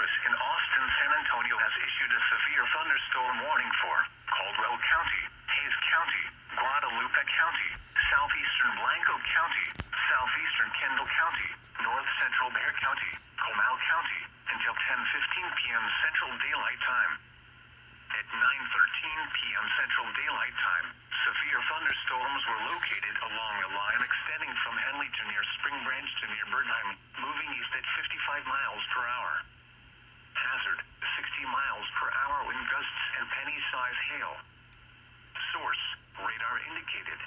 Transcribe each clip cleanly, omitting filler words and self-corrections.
Office in Austin, San Antonio has issued a severe thunderstorm warning for Caldwell County, Hayes County, Guadalupe County, southeastern Blanco County, southeastern Kendall County, north central Bexar County, Comal County, until 10:15 p.m. Central Daylight Time. At 9:13 p.m. Central Daylight Time, severe thunderstorms were located along a line extending from Henley to near Spring Branch to near Birdheim, moving east at 55 miles per hour. Hazard, 60 miles per hour wind gusts and penny-size hail. Source, radar indicated.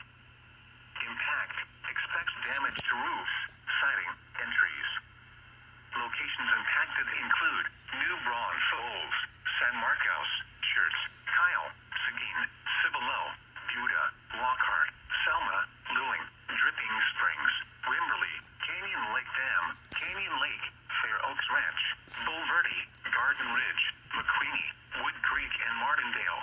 Impact, expects damage to roofs, siding, and trees. Locations impacted include New Braunfels, San Marcos, Schertz, Kyle, Seguin, Cibolo, Buda, Lockhart, Selma, Lewing, Dripping Springs, Wimberley, Canyon Lake Dam, Canyon Lake, Fair Oaks Ranch, Bulverde, Garden Ridge, McQueenie, Wood Creek, and Martindale.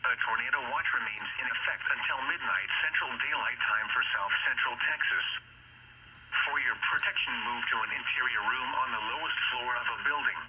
A tornado watch remains in effect until midnight Central Daylight Time for South Central Texas. For your protection, move to an interior room on the lowest floor of a building.